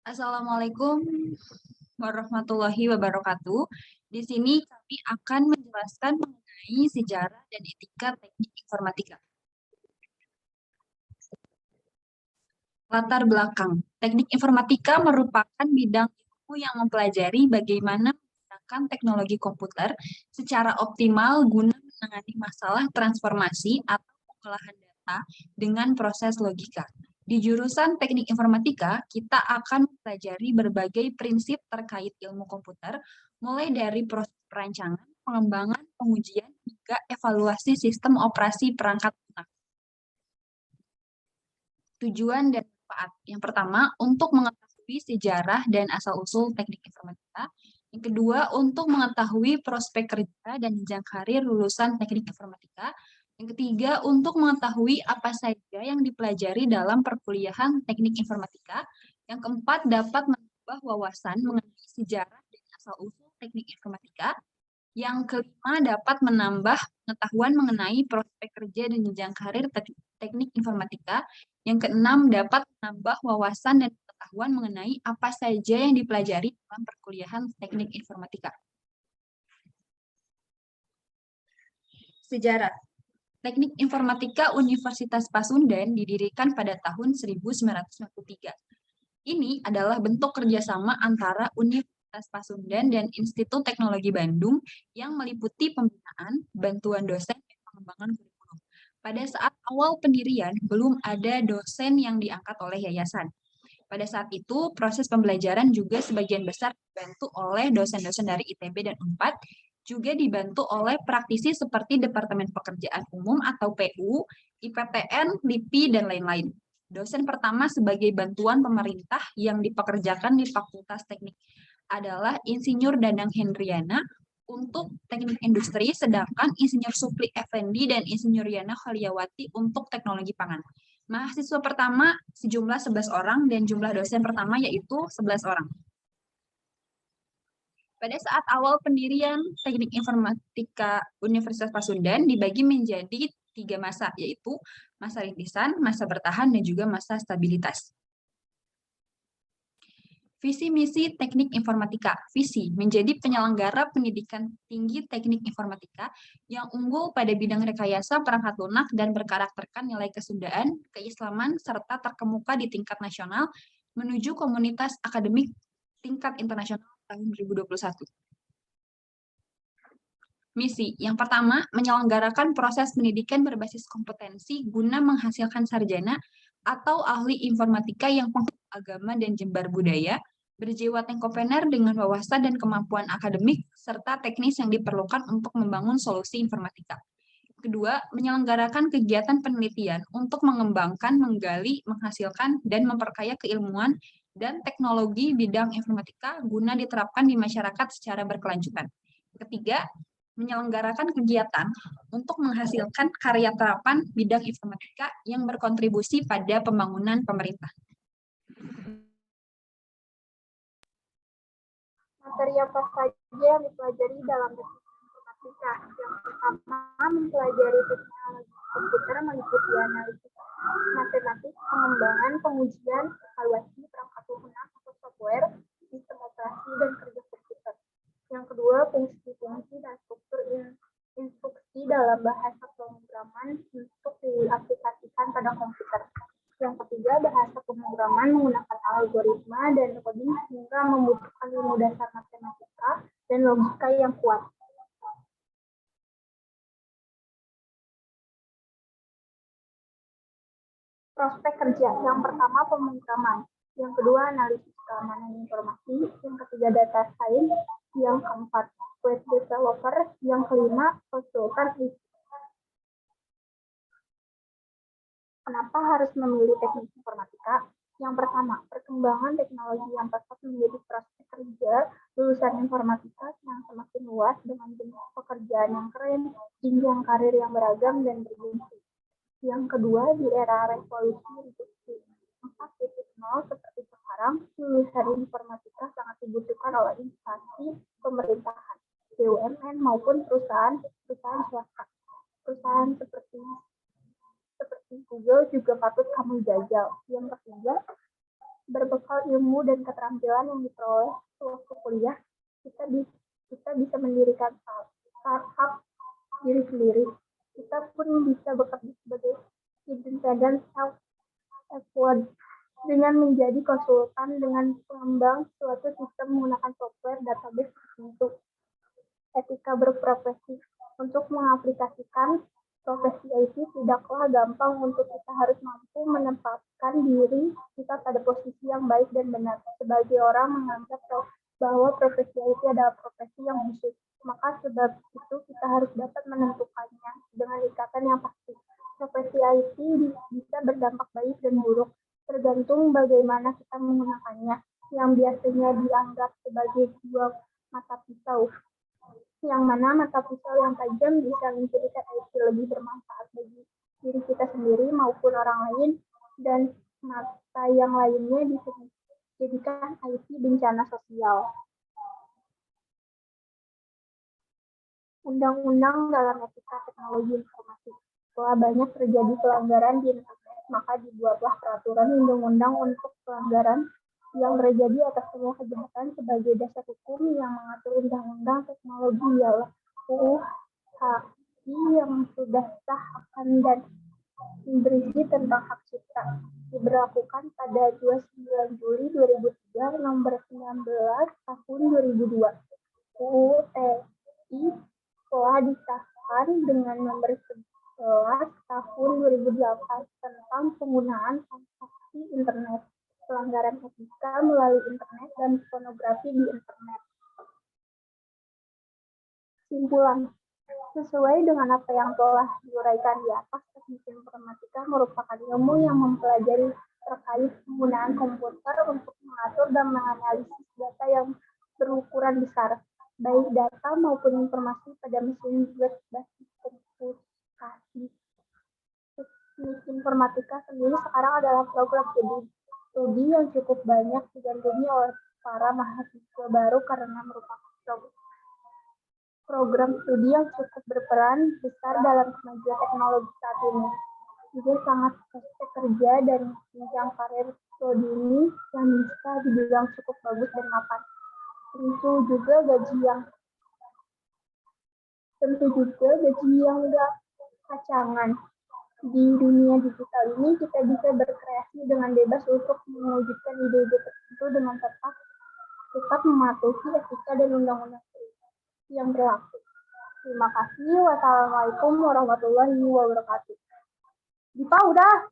Assalamualaikum warahmatullahi wabarakatuh. Di sini kami akan menjelaskan mengenai sejarah dan etika teknik informatika. Latar belakang. Teknik informatika merupakan bidang ilmu yang mempelajari bagaimana menggunakan teknologi komputer secara optimal guna menangani masalah transformasi atau pengolahan data dengan proses logika. Di jurusan Teknik Informatika, kita akan mempelajari berbagai prinsip terkait ilmu komputer, mulai dari proses perancangan, pengembangan, pengujian, hingga evaluasi sistem operasi perangkat lunak. Tujuan dan manfaat. Yang pertama, untuk mengetahui sejarah dan asal-usul teknik informatika. Yang kedua, untuk mengetahui prospek kerja dan jenjang karir lulusan teknik informatika. Yang ketiga, untuk mengetahui apa saja yang dipelajari dalam perkuliahan teknik informatika. Yang keempat, dapat menambah wawasan mengenai sejarah dan asal-usul teknik informatika. Yang kelima, dapat menambah pengetahuan mengenai prospek kerja dan jenjang karir teknik informatika. Yang keenam, dapat menambah wawasan dan pengetahuan mengenai apa saja yang dipelajari dalam perkuliahan teknik informatika. Sejarah. Teknik Informatika Universitas Pasundan didirikan pada tahun 1993. Ini adalah bentuk kerjasama antara Universitas Pasundan dan Institut Teknologi Bandung yang meliputi pembinaan, bantuan dosen, dan pengembangan kurikulum. Pada saat awal pendirian, belum ada dosen yang diangkat oleh yayasan. Pada saat itu, proses pembelajaran juga sebagian besar dibantu oleh dosen-dosen dari ITB dan UNPAD, juga dibantu oleh praktisi seperti Departemen Pekerjaan Umum atau PU, IPTN, LIPI, dan lain-lain. Dosen pertama sebagai bantuan pemerintah yang dipekerjakan di Fakultas Teknik adalah Insinyur Danang Hendriana untuk teknik industri, sedangkan Insinyur Supli Effendi dan Insinyur Yana Khaliawati untuk teknologi pangan. Mahasiswa pertama sejumlah 11 orang dan jumlah dosen pertama yaitu 11 orang. Pada saat awal pendirian Teknik Informatika Universitas Pasundan dibagi menjadi 3 masa, yaitu masa rintisan, masa bertahan, dan juga masa stabilitas. Visi misi Teknik Informatika. Visi menjadi penyelenggara pendidikan tinggi Teknik Informatika yang unggul pada bidang rekayasa perangkat lunak dan berkarakterkan nilai kesundaan, keislaman, serta terkemuka di tingkat nasional menuju komunitas akademik tingkat internasional tahun 2021. Misi yang pertama, menyelenggarakan proses pendidikan berbasis kompetensi guna menghasilkan sarjana atau ahli informatika yang pengetahuan agama dan jembar budaya, berjiwa tengkopener dengan wawasan dan kemampuan akademik, serta teknis yang diperlukan untuk membangun solusi informatika. Kedua, menyelenggarakan kegiatan penelitian untuk mengembangkan, menggali, menghasilkan, dan memperkaya keilmuan dan teknologi bidang informatika guna diterapkan di masyarakat secara berkelanjutan. Ketiga, menyelenggarakan kegiatan untuk menghasilkan karya terapan bidang informatika yang berkontribusi pada pembangunan pemerintah. Materi apa saja yang dipelajari dalam teknik informatika? Yang pertama, mempelajari teknologi komputer meliputi analisis matematik, pengembangan, pengujian, evaluasi perangkat lunak atau software, sistem operasi, dan kerja komputer. Yang kedua, fungsi-fungsi dan struktur instruksi dalam bahasa pemrograman untuk diaplikasikan pada komputer. Yang ketiga, bahasa pemrograman menggunakan algoritma dan coding sehingga membutuhkan ilmu dasar matematika dan logika yang kuat. Prospek kerja. Yang pertama, pemrograman. Yang kedua, analisis keamanan informasi. Yang ketiga, data science. Yang keempat, web developer. Yang kelima, konsultan IT. Kenapa harus memilih teknik informatika? Yang pertama, perkembangan teknologi yang pesat menjadi prospek kerja lulusan informatika yang semakin luas dengan jenis pekerjaan yang keren, jenjang karir yang beragam dan bergengsi. Yang kedua, di era revolusi industri 4.0 seperti sekarang, lulusan informatika sangat dibutuhkan oleh instansi pemerintahan, BUMN maupun perusahaan swasta. Perusahaan seperti Google juga patut kamu jajal. Yang ketiga, Berbekal ilmu dan keterampilan yang diperoleh waktu kuliah, kita bisa mendirikan startup diri sendiri. Kita pun bisa bekerja sebagai independent self-employed dengan menjadi konsultan dengan pengembang suatu sistem menggunakan software database tertentu. Etika berprofesi. Untuk mengaplikasikan profesi IT tidaklah gampang untuk kita harus mampu menempatkan diri kita pada posisi yang baik dan benar. Sebagai orang menganggap bahwa profesi IT adalah profesi yang khusus, maka sebab itu kita harus dapat menentukannya dengan ikatan yang pasti. Profesi IT bisa berdampak baik dan buruk, tergantung bagaimana kita menggunakannya, yang biasanya dianggap sebagai dua mata pisau. Yang mana mata pisau yang tajam bisa menjadikan IT lebih bermanfaat bagi diri kita sendiri maupun orang lain, dan mata yang lainnya bisa dijadikan IT bencana sosial. Undang-undang dalam etika teknologi informasi. Setelah banyak terjadi pelanggaran di internet, maka dibuatlah peraturan undang-undang untuk pelanggaran yang terjadi atas semua kejahatan sebagai dasar hukum yang mengatur undang-undang teknologi ialah UU HI yang sudah sah akan dan berisi tentang hak cipta, diberlakukan pada 29 Juli 2003, nomor 19 tahun 2002. UU TI telah disahkan dengan nomor 11 tahun 2008 tentang penggunaan transaksi internet, pelanggaran etika melalui internet, dan pornografi di internet. Simpulan. Sesuai dengan apa yang telah diuraikan di atas, teknik informatika merupakan ilmu yang mempelajari terkait penggunaan komputer untuk mengatur dan menganalisis data yang berukuran besar, baik data maupun informasi pada mesin berbasis komputasi. Teknik informatika sendiri sekarang adalah program studi yang cukup banyak digandrungi oleh para mahasiswa baru karena merupakan program studi yang cukup berperan besar dalam kemajuan teknologi saat ini. Juga sangat prospek kerja dan jenjang karir studi ini yang bisa dibilang cukup bagus dan mapan. Tentu juga gaji yang enggak kacangan. Di dunia digital ini kita bisa berkreasi dengan bebas untuk mewujudkan ide-ide tertentu dengan tetap mematuhi etika dan undang-undang yang berlaku. Terima kasih. Wassalamualaikum warahmatullahi wabarakatuh. Dipa udah.